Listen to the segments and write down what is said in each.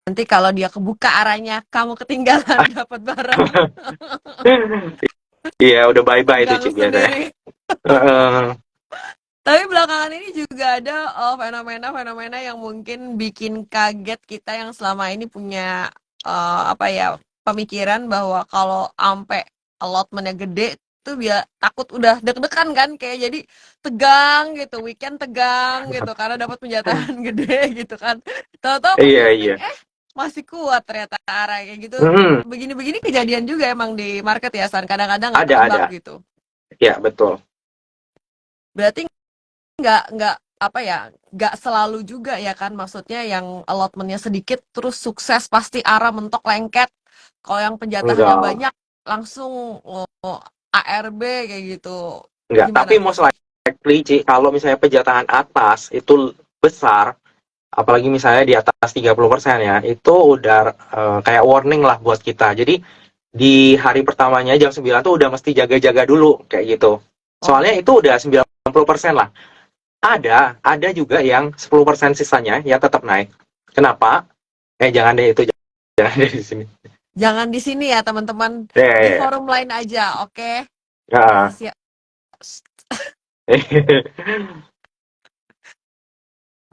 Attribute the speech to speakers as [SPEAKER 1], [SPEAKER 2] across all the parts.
[SPEAKER 1] nanti kalau dia kebuka arahnya, kamu ketinggalan dapat barang.
[SPEAKER 2] Iya, udah bye-bye itu
[SPEAKER 1] Tegang
[SPEAKER 2] Ci biasanya.
[SPEAKER 1] sendiri.
[SPEAKER 2] Heeh.
[SPEAKER 1] Tapi belakangan ini juga ada fenomena-fenomena yang mungkin bikin kaget kita yang selama ini punya apa ya, pemikiran bahwa kalau ampe allotment-nya gede tuh biar takut udah deg-degan kan, kayak jadi tegang gitu, weekend tegang gitu karena dapat penjatahan gede gitu kan. Tahu-tahu pas
[SPEAKER 2] Iya,
[SPEAKER 1] listing
[SPEAKER 2] iya.
[SPEAKER 1] masih kuat ternyata arah kayak gitu.
[SPEAKER 2] Hmm,
[SPEAKER 1] Begini-begini kejadian juga emang di market ya San, kadang-kadang nggak
[SPEAKER 2] ada,
[SPEAKER 1] ketebak
[SPEAKER 2] ada.
[SPEAKER 1] gitu.
[SPEAKER 2] Ya, betul.
[SPEAKER 1] Berarti nggak apa ya, nggak selalu juga ya kan, maksudnya yang allotmentnya sedikit terus sukses pasti arah mentok lengket. Kalau yang penjatahannya
[SPEAKER 2] Enggak.
[SPEAKER 1] banyak langsung ARB kayak gitu.
[SPEAKER 2] Enggak, tapi
[SPEAKER 1] Gimana?
[SPEAKER 2] most likely, Ci, kalau misalnya penjatahan atas itu besar, apalagi misalnya di atas 30% ya, itu udah kayak warning lah buat kita. Jadi di hari pertamanya jam 9 tuh udah mesti jaga-jaga dulu kayak gitu.
[SPEAKER 1] Oh,
[SPEAKER 2] Soalnya itu udah 90% lah. Ada juga yang 10% sisanya yang tetap naik. Kenapa? Jangan deh itu, jangan deh di sini.
[SPEAKER 1] jangan di sini ya teman-teman,
[SPEAKER 2] Ya, ya,
[SPEAKER 1] di
[SPEAKER 2] ya.
[SPEAKER 1] forum lain aja, oke?
[SPEAKER 2] Ya.
[SPEAKER 1] Rahasia.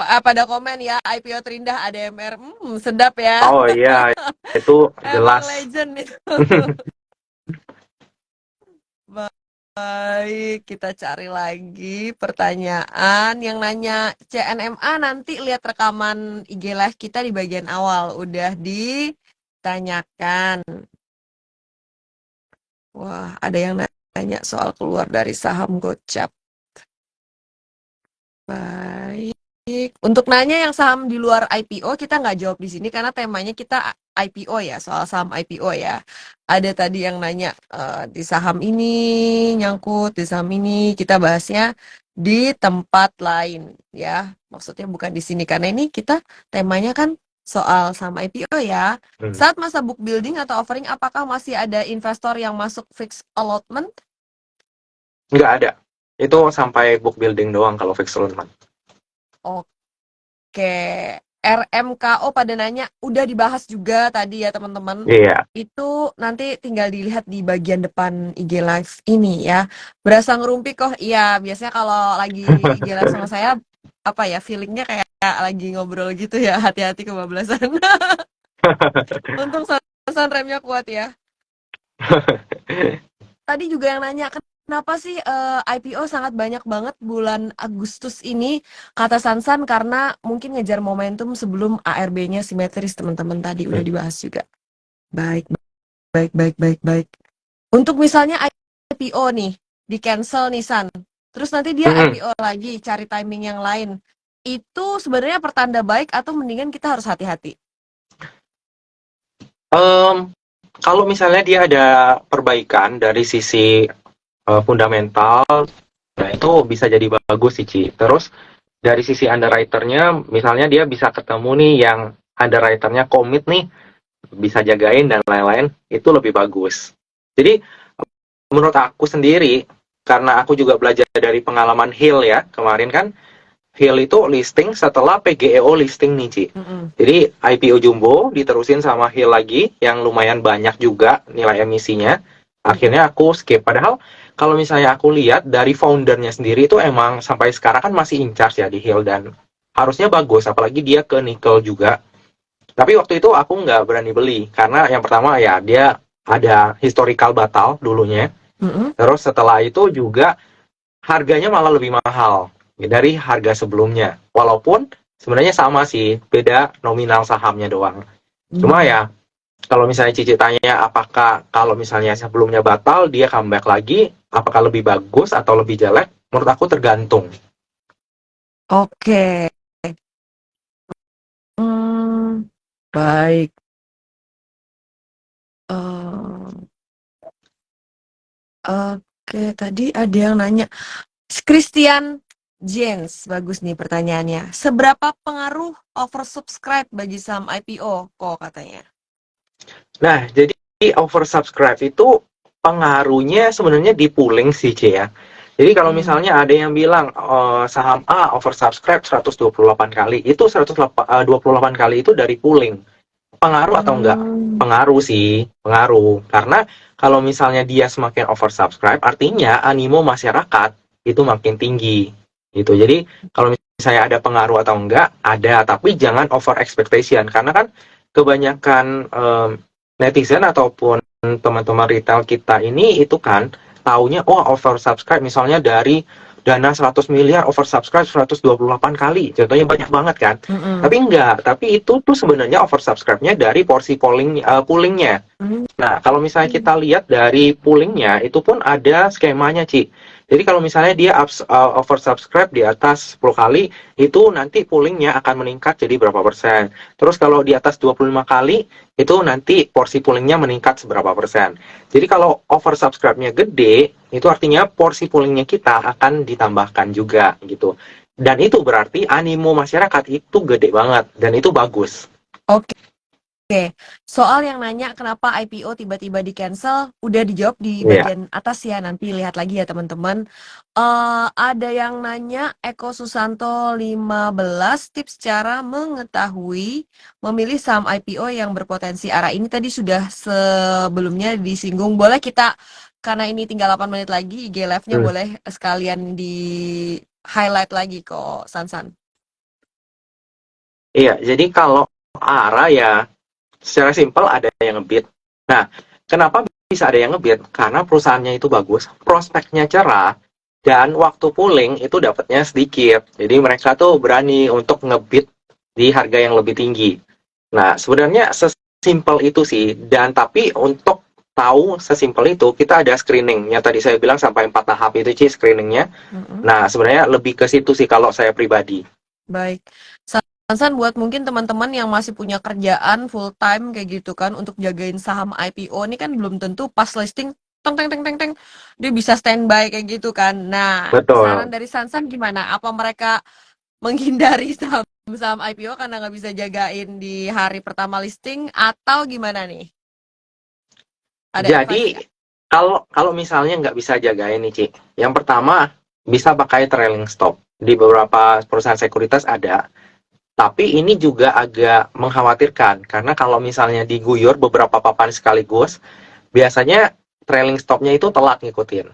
[SPEAKER 1] Pada komen ya, IPO terindah ADMR, sedap ya.
[SPEAKER 2] Oh iya, itu
[SPEAKER 1] Emang
[SPEAKER 2] jelas.
[SPEAKER 1] legend itu. Baik, kita cari lagi pertanyaan yang nanya CNMA, nanti lihat rekaman IG Live kita di bagian awal. Udah ditanyakan. Wah, ada yang nanya soal keluar dari saham Gocap. Baik. Untuk nanya yang saham di luar IPO, kita nggak jawab di sini karena temanya kita IPO ya, soal saham IPO ya. Ada tadi yang nanya di saham ini nyangkut, di saham ini kita bahasnya di tempat lain ya. Maksudnya bukan di sini karena ini kita temanya kan soal saham IPO ya.
[SPEAKER 2] Hmm,
[SPEAKER 1] Saat masa book building atau offering, apakah masih ada investor yang masuk fixed allotment?
[SPEAKER 2] nggak ada. Itu sampai book building doang kalau fixed roadmap.
[SPEAKER 1] Oke, RMKO pada nanya, udah dibahas juga tadi ya teman-teman.
[SPEAKER 2] Iya.
[SPEAKER 1] Itu nanti tinggal dilihat di bagian depan IG Live ini ya. Berasa ngerumpi kok, iya biasanya kalau lagi IG Live sama saya, apa ya, feelingnya kayak lagi ngobrol gitu ya, hati-hati kebablasan. Untung San remnya kuat ya. Tadi juga yang nanya, kenapa sih IPO sangat banyak banget bulan Agustus ini? Kata Sansan karena mungkin ngejar momentum sebelum ARB-nya simetris, teman-teman tadi udah dibahas juga. Baik, baik, baik, baik, baik. Untuk misalnya IPO nih, di cancel nih San. Terus nanti dia
[SPEAKER 2] Mm-mm.
[SPEAKER 1] IPO lagi, cari timing yang lain. Itu sebenarnya pertanda baik atau mendingan kita harus hati-hati?
[SPEAKER 2] Em, Kalau misalnya dia ada perbaikan dari sisi fundamental, nah itu bisa jadi bagus sih, Ci. Terus dari sisi underwriter-nya, misalnya dia bisa ketemu nih yang underwriter-nya komit nih, bisa jagain dan lain-lain, itu lebih bagus. Jadi menurut aku sendiri, karena aku juga belajar dari pengalaman Hill ya, kemarin kan Hill itu listing setelah PGEO listing nih, Ci.
[SPEAKER 1] Mm-mm.
[SPEAKER 2] Jadi IPO Jumbo diterusin sama Hill lagi yang lumayan banyak juga nilai emisinya.
[SPEAKER 1] Mm-mm.
[SPEAKER 2] Akhirnya aku skip. Padahal kalau misalnya aku lihat dari foundernya sendiri itu emang sampai sekarang kan masih in charge ya di Hill dan harusnya bagus. Apalagi dia ke nikel juga. Tapi waktu itu aku nggak berani beli karena yang pertama ya dia ada historical batal dulunya.
[SPEAKER 1] Mm-mm.
[SPEAKER 2] Terus setelah itu juga harganya malah lebih mahal dari harga sebelumnya. Walaupun sebenarnya sama sih, beda nominal sahamnya doang. Cuma
[SPEAKER 1] Mm.
[SPEAKER 2] ya, kalau misalnya Cici tanya apakah kalau misalnya sebelumnya batal, dia comeback lagi, apakah lebih bagus atau lebih jelek? Menurut aku tergantung.
[SPEAKER 1] Oke. Hmm, baik. Eh, Oke, tadi ada yang nanya. Christian James, bagus nih pertanyaannya. Seberapa pengaruh oversubscribe bagi saham IPO? Kok katanya?
[SPEAKER 2] Nah, jadi oversubscribe itu pengaruhnya sebenarnya di pooling sih, C ya. Jadi kalau
[SPEAKER 1] Hmm.
[SPEAKER 2] misalnya ada yang bilang saham A oversubscribe 128 kali, itu 128 kali itu dari pooling. Pengaruh atau enggak?
[SPEAKER 1] Hmm.
[SPEAKER 2] Pengaruh sih, pengaruh. Karena kalau misalnya dia semakin oversubscribe, artinya animo masyarakat itu makin tinggi. Gitu. Jadi kalau misalnya ada pengaruh atau enggak, ada, tapi jangan over expectation. Karena kan kebanyakan netizen ataupun teman-teman retail kita ini itu kan taunya oh oversubscribe misalnya dari dana 100 miliar oversubscribe 128 kali. Contohnya banyak banget kan.
[SPEAKER 1] Mm-mm.
[SPEAKER 2] Tapi enggak, tapi itu tuh sebenarnya oversubscribe-nya dari porsi poolingnya.
[SPEAKER 1] Hmm.
[SPEAKER 2] Nah, kalau misalnya kita lihat dari poolingnya, itu pun ada skemanya, Ci. Jadi kalau misalnya dia oversubscribe di atas 10 kali, itu nanti poolingnya akan meningkat jadi berapa persen. Terus kalau di atas 25 kali, itu nanti porsi poolingnya meningkat seberapa persen. Jadi kalau oversubscribe-nya gede, itu artinya porsi poolingnya kita akan ditambahkan juga gitu. Dan itu berarti animo masyarakat itu gede banget, dan itu bagus.
[SPEAKER 1] Oke. Oke, soal yang nanya kenapa IPO tiba-tiba di-cancel, udah dijawab di
[SPEAKER 2] Iya.
[SPEAKER 1] bagian atas ya, nanti lihat lagi ya teman-teman. Ada yang nanya, Eko Susanto 15 tips cara mengetahui memilih saham IPO yang berpotensi arah ini tadi sudah sebelumnya disinggung. Boleh kita, karena ini tinggal 8 menit lagi, IG Live-nya
[SPEAKER 2] Hmm.
[SPEAKER 1] boleh sekalian di highlight lagi kok, Sansan.
[SPEAKER 2] Iya, jadi kalau arah ya secara simpel ada yang ngebit. Nah, kenapa bisa ada yang ngebit? Karena perusahaannya itu bagus, prospeknya cerah, dan waktu pooling itu dapatnya sedikit. Jadi mereka tuh berani untuk ngebit di harga yang lebih tinggi. Nah, sebenarnya sesimpel itu sih. Dan tapi untuk tahu sesimpel itu, kita ada screening. Yang tadi saya bilang sampai 4 tahap itu sih screeningnya.
[SPEAKER 1] Mm-mm.
[SPEAKER 2] Nah, sebenarnya lebih ke situ sih kalau saya pribadi.
[SPEAKER 1] Baik. Sansan buat mungkin teman-teman yang masih punya kerjaan full time kayak gitu kan untuk jagain saham IPO ini kan belum tentu pas listing teng teng teng teng teng dia bisa standby kayak gitu kan. Nah, saran
[SPEAKER 2] Betul.
[SPEAKER 1] dari Sansan gimana? Apa mereka menghindari saham-saham IPO karena nggak bisa jagain di hari pertama listing atau gimana nih? Ada advice
[SPEAKER 2] Jadi
[SPEAKER 1] nggak?
[SPEAKER 2] kalau kalau misalnya nggak bisa jagain nih, Ci. Yang pertama bisa pakai trailing stop. Di beberapa perusahaan sekuritas ada. Tapi ini juga agak mengkhawatirkan karena kalau misalnya diguyur beberapa papan sekaligus, biasanya trailing stopnya itu telat ngikutin.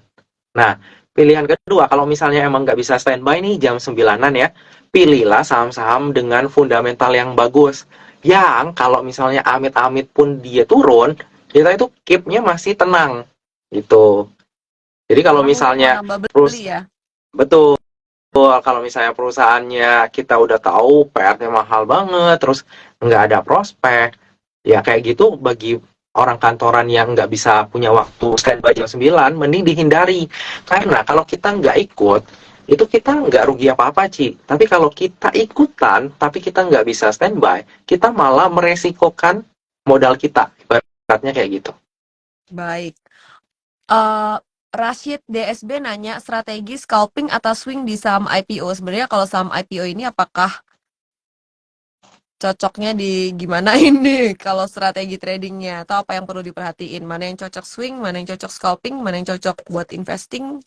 [SPEAKER 2] Nah, pilihan kedua kalau misalnya emang nggak bisa standby nih jam 9-an ya, pilihlah saham-saham dengan fundamental yang bagus. Yang kalau misalnya amit-amit pun dia turun, kita itu keep-nya masih tenang gitu. Jadi kalau
[SPEAKER 1] Karena mungkin mau
[SPEAKER 2] misalnya
[SPEAKER 1] nambah beli
[SPEAKER 2] terus
[SPEAKER 1] ya.
[SPEAKER 2] betul kalau misalnya perusahaannya kita udah tahu PR-nya mahal banget, terus nggak ada prospek, ya kayak gitu bagi orang kantoran yang nggak bisa punya waktu standby jam 9, mending dihindari. Karena kalau kita nggak ikut, itu kita nggak rugi apa-apa, Ci. Tapi kalau kita ikutan, tapi kita nggak bisa standby, kita malah meresikokan modal kita. Ibaratnya kayak gitu.
[SPEAKER 1] Baik. eh Rashid DSB nanya strategi scalping atau swing di saham IPO. Sebenarnya kalau saham IPO ini apakah cocoknya di gimana ini kalau strategi tradingnya atau apa yang perlu diperhatiin? Mana yang cocok swing, mana yang cocok scalping, mana yang cocok buat investing?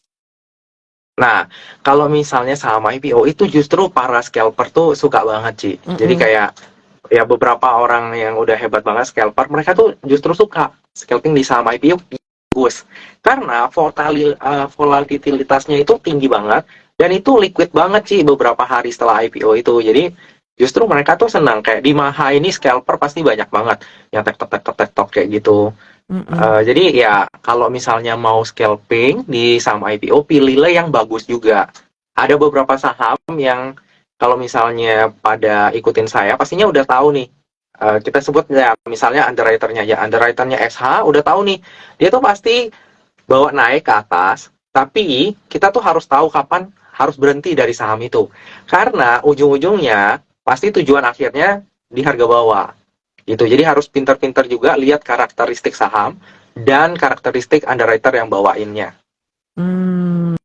[SPEAKER 2] Nah, kalau misalnya saham IPO itu justru para scalper tuh suka banget, Ci. Jadi
[SPEAKER 1] Mm-mm.
[SPEAKER 2] kayak ya beberapa orang yang udah hebat banget scalper, mereka tuh justru suka scalping di saham IPO bagus. Karena volatilitasnya itu tinggi banget dan itu liquid banget sih beberapa hari setelah IPO itu. Jadi justru mereka tuh senang kayak di Maha ini scalper pasti banyak banget yang tek tek tek tek tek kayak gitu.
[SPEAKER 1] Mm-mm.
[SPEAKER 2] Jadi ya kalau misalnya mau scalping di saham IPO, pilihlah yang bagus juga. Ada beberapa saham yang kalau misalnya pada ikutin saya, pastinya udah tahu nih. Kita sebut ya misalnya underwriternya ya, underwriternya SH udah tahu nih. Dia tuh pasti bawa naik ke atas, tapi kita tuh harus tahu kapan harus berhenti dari saham itu. Karena ujung-ujungnya pasti tujuan akhirnya di harga bawah gitu. Jadi harus pintar-pintar juga lihat karakteristik saham dan karakteristik underwriter yang bawainnya.
[SPEAKER 1] Hmm,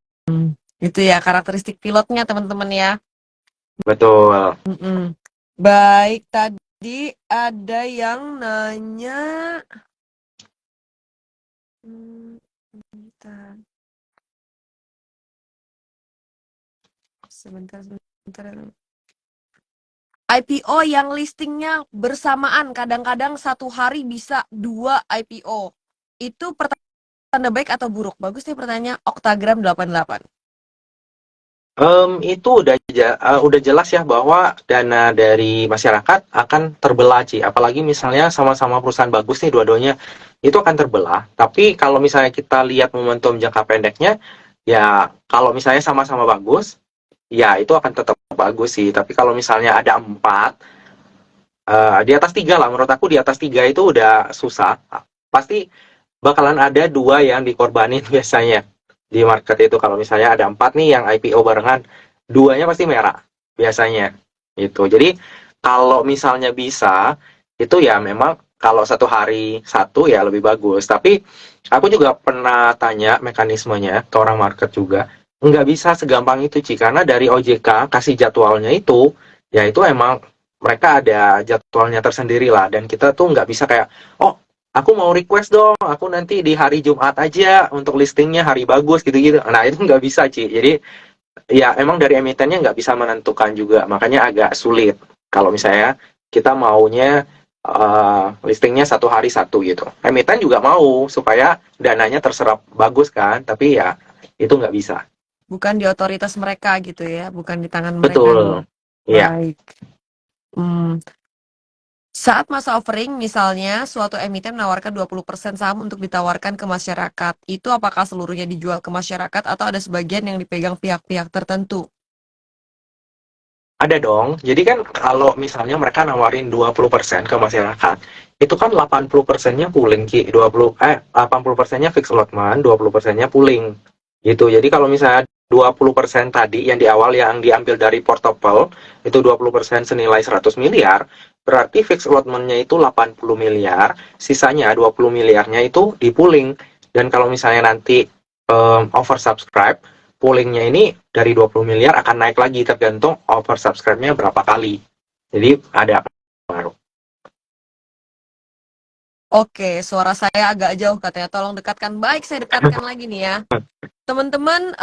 [SPEAKER 1] itu ya karakteristik pilotnya teman-teman ya.
[SPEAKER 2] Betul.
[SPEAKER 1] Mm-mm. Baik, tadi ada yang nanya. Hmm, bentar, sebentar, sebentar. IPO yang listingnya bersamaan, kadang-kadang satu hari bisa 2 IPO. Itu pertanda baik atau buruk? Bagus nih pertanyaan Oktagram 88.
[SPEAKER 2] Itu udah jelas ya bahwa dana dari masyarakat akan terbelah, Ci. Apalagi misalnya sama-sama perusahaan bagus nih dua-duanya, itu akan terbelah. Tapi kalau misalnya kita lihat momentum jangka pendeknya, ya kalau misalnya sama-sama bagus, ya itu akan tetap bagus sih. Tapi kalau misalnya ada empat, di atas tiga lah, menurut aku di atas tiga itu udah susah. Pasti bakalan ada dua yang dikorbanin biasanya di market itu. Kalau misalnya ada empat nih yang IPO barengan, duanya pasti merah biasanya gitu. Jadi kalau misalnya bisa itu ya memang kalau satu hari satu ya lebih bagus. Tapi aku juga pernah tanya mekanismenya ke orang market juga, nggak bisa segampang itu Ci, karena dari OJK kasih jadwalnya itu ya itu emang mereka ada jadwalnya tersendiri lah, dan kita tuh nggak bisa kayak, oh aku mau request dong, aku nanti di hari Jumat aja untuk listingnya hari bagus gitu-gitu. Nah itu nggak bisa Ci. Jadi ya emang dari emitennya nggak bisa menentukan juga, makanya agak sulit kalau misalnya kita maunya listingnya satu hari satu gitu. Emiten juga mau supaya dananya terserap bagus kan, tapi ya itu nggak bisa.
[SPEAKER 1] Bukan di otoritas mereka gitu ya, bukan di tangan mereka nih.
[SPEAKER 2] Betul. Iya.
[SPEAKER 1] Baik. Hmm. Saat masa offering, misalnya suatu emiten menawarkan 20% saham untuk ditawarkan ke masyarakat. Itu apakah seluruhnya dijual ke masyarakat atau ada sebagian yang dipegang pihak-pihak tertentu?
[SPEAKER 2] Ada dong. Jadi kan kalau misalnya mereka nawarin 20% ke masyarakat, itu kan 80%-nya pooling, Ki. 80%-nya fixed allotment, 20%-nya pooling. Gitu. Jadi kalau misalnya 20% tadi yang di awal yang diambil dari portfolio itu 20% senilai 100 miliar, berarti fixed allotment-nya itu 80 miliar, sisanya 20 miliarnya itu di pooling. Dan kalau misalnya nanti oversubscribe, poolingnya ini dari 20 miliar akan naik lagi tergantung oversubscribe-nya berapa kali. Jadi ada pengaruh.
[SPEAKER 1] Oke, suara saya agak jauh katanya. Tolong dekatkan. Baik, saya dekatkan lagi nih ya. Teman-teman,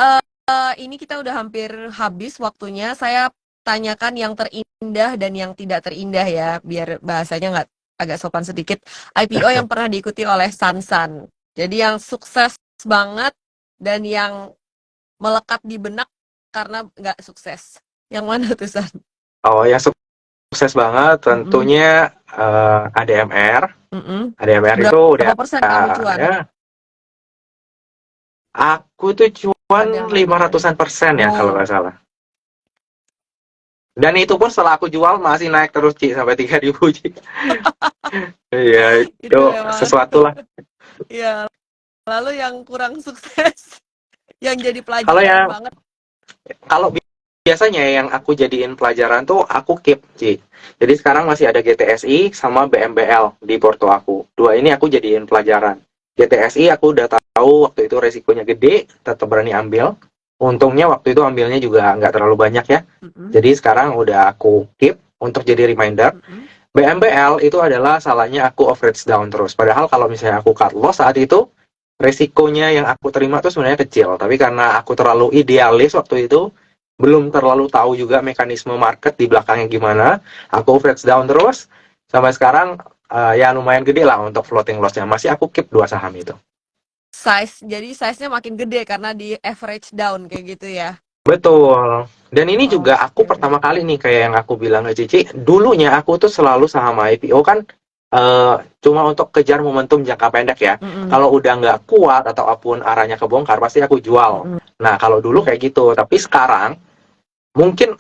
[SPEAKER 1] ini kita udah hampir habis waktunya. Saya tanyakan yang terindah dan yang tidak terindah ya, biar bahasanya nggak agak sopan sedikit. IPO yang pernah diikuti oleh Sansan. Jadi yang sukses banget dan yang melekat di benak karena nggak sukses. Yang mana tuh, San?
[SPEAKER 2] Oh, yang sukses banget
[SPEAKER 1] Mm-mm,
[SPEAKER 2] tentunya ADMR.
[SPEAKER 1] mm-mm.
[SPEAKER 2] ADMR itu udah
[SPEAKER 1] Berapa persen kamu cuan
[SPEAKER 2] ya, aku tuh cuan
[SPEAKER 1] pada
[SPEAKER 2] 500-an% ya kalau
[SPEAKER 1] Oh,
[SPEAKER 2] nggak salah. Dan itu pun setelah aku jual masih naik terus Ci sampai 3.000 Ci. Iya, itu
[SPEAKER 1] itu memang.
[SPEAKER 2] sesuatu lah.
[SPEAKER 1] Ya, lalu yang kurang sukses, yang jadi
[SPEAKER 2] Kalau
[SPEAKER 1] pelajaran
[SPEAKER 2] yang
[SPEAKER 1] banget.
[SPEAKER 2] kalau biasanya yang aku jadiin pelajaran tuh aku keep Ci. Jadi sekarang masih ada GTSI sama BMBL di porto aku. Dua ini aku jadiin pelajaran. GTSI aku udah tahu waktu itu resikonya gede, tetap berani ambil. Untungnya waktu itu ambilnya juga nggak terlalu banyak ya.
[SPEAKER 1] Mm-mm,
[SPEAKER 2] Jadi sekarang udah aku keep untuk jadi reminder.
[SPEAKER 1] mm-mm.
[SPEAKER 2] BMBL itu adalah salahnya aku average down terus. Padahal kalau misalnya aku cut loss saat itu, resikonya yang aku terima tuh sebenarnya kecil. Tapi karena aku terlalu idealis waktu itu, belum terlalu tahu juga mekanisme market di belakangnya gimana, aku average down terus. Sampai sekarang ya lumayan gede lah untuk floating loss-nya. Masih aku keep dua saham itu.
[SPEAKER 1] Jadi size-nya makin gede karena di average down kayak gitu ya.
[SPEAKER 2] Betul. Dan ini juga aku
[SPEAKER 1] Oke.
[SPEAKER 2] pertama kali nih kayak yang aku bilang ke Cici, dulunya aku tuh selalu saham IPO kan cuma untuk kejar momentum jangka pendek ya.
[SPEAKER 1] Mm-mm,
[SPEAKER 2] Kalau udah nggak kuat atau apapun arahnya kebongkar, pasti aku jual.
[SPEAKER 1] mm-mm,
[SPEAKER 2] Nah, kalau dulu kayak gitu. Tapi sekarang, mungkin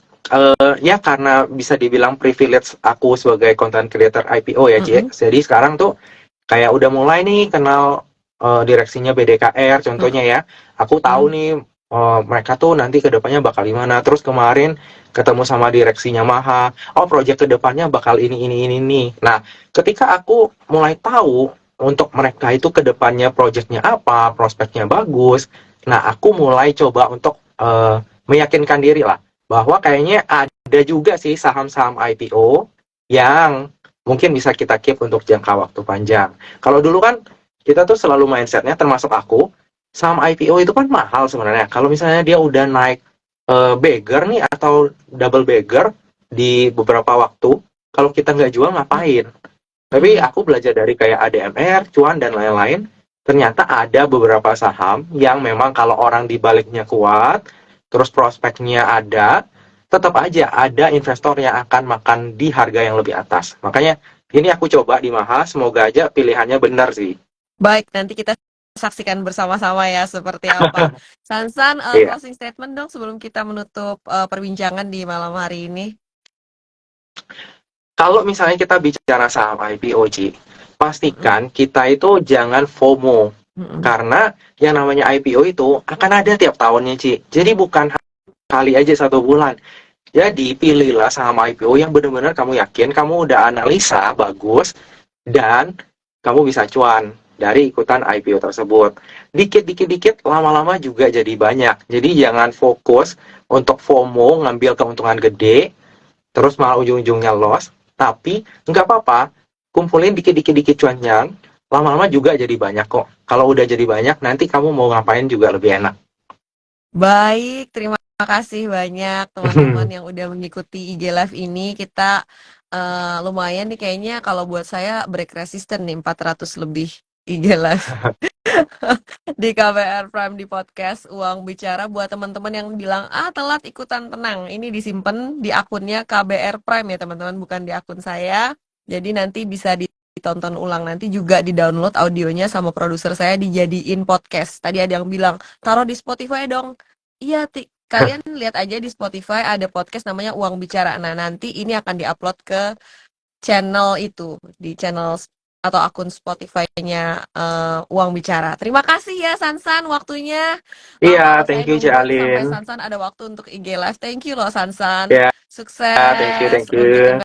[SPEAKER 2] ya karena bisa dibilang privilege aku sebagai content creator IPO ya, Ci.
[SPEAKER 1] mm-mm,
[SPEAKER 2] Jadi sekarang tuh kayak udah mulai nih kenal direksinya BDKR contohnya ya. Aku tahu
[SPEAKER 1] mm-mm.
[SPEAKER 2] nih mereka tuh nanti kedepannya bakal gimana. Terus kemarin ketemu sama direksinya Maha, oh proyek kedepannya bakal ini. Nah, ketika aku mulai tahu untuk mereka itu kedepannya proyeknya apa, prospeknya bagus, nah aku mulai coba untuk meyakinkan diri lah bahwa kayaknya ada juga sih saham-saham IPO yang mungkin bisa kita keep untuk jangka waktu panjang. Kalau dulu kan kita tuh selalu mindsetnya, termasuk aku, saham IPO itu kan mahal sebenarnya. Kalau misalnya dia udah naik bagger nih atau double bagger, di beberapa waktu, kalau kita nggak jual ngapain? Tapi
[SPEAKER 1] Hmm.
[SPEAKER 2] aku belajar dari kayak ADMR, cuan, dan lain-lain, ternyata ada beberapa saham yang memang kalau orang di baliknya kuat, terus prospeknya ada, tetap aja ada investor yang akan makan di harga yang lebih atas. Makanya ini aku coba di Maha, semoga aja pilihannya benar sih.
[SPEAKER 1] Baik, nanti kita saksikan bersama-sama ya seperti apa. Sansan,
[SPEAKER 2] Iya.
[SPEAKER 1] closing statement dong sebelum kita menutup perbincangan di malam hari ini.
[SPEAKER 2] Kalau misalnya kita bicara saham IPO, Ci,
[SPEAKER 1] Mm-mm,
[SPEAKER 2] pastikan kita itu jangan FOMO.
[SPEAKER 1] mm-mm.
[SPEAKER 2] Karena yang namanya IPO itu akan ada tiap tahunnya, Ci. Jadi bukan kali aja 1 bulan. Jadi pilihlah saham IPO yang benar-benar kamu yakin, kamu udah analisa bagus, dan kamu bisa cuan dari ikutan IPO tersebut. Dikit-dikit-dikit, lama-lama juga jadi banyak. Jadi jangan fokus untuk FOMO, ngambil keuntungan gede, terus malah ujung-ujungnya loss. Tapi nggak apa-apa, kumpulin dikit-dikit cuannya, lama-lama juga jadi banyak kok. Kalau udah jadi banyak, nanti kamu mau ngapain juga lebih enak.
[SPEAKER 1] Baik, terima kasih banyak teman-teman yang udah mengikuti IG Live ini. Kita lumayan nih kayaknya kalau buat saya break resisten nih 400 lebih IG Live di KBR Prime di podcast Uang Bicara. Buat teman-teman yang bilang, ah telat ikutan, tenang. Ini disimpan di akunnya KBR Prime ya teman-teman, bukan di akun saya. Jadi nanti bisa ditonton ulang, nanti juga di-download audionya sama produser saya dijadiin podcast. Tadi ada yang bilang, taruh di Spotify dong. Iya, kalian lihat aja di Spotify ada podcast namanya Uang Bicara. Nah, nanti ini akan diupload ke channel itu, di channel atau akun Spotify-nya Uang Bicara. Terima kasih ya Sansan waktunya.
[SPEAKER 2] Iya,
[SPEAKER 1] Lama loh saya
[SPEAKER 2] thank you, Cik
[SPEAKER 1] nungguin sampai
[SPEAKER 2] Alin.
[SPEAKER 1] Sansan ada waktu untuk IG Live. Thank you loh Sansan.
[SPEAKER 2] Ya, thank you,
[SPEAKER 1] Sukses
[SPEAKER 2] thank
[SPEAKER 1] untuk
[SPEAKER 2] you.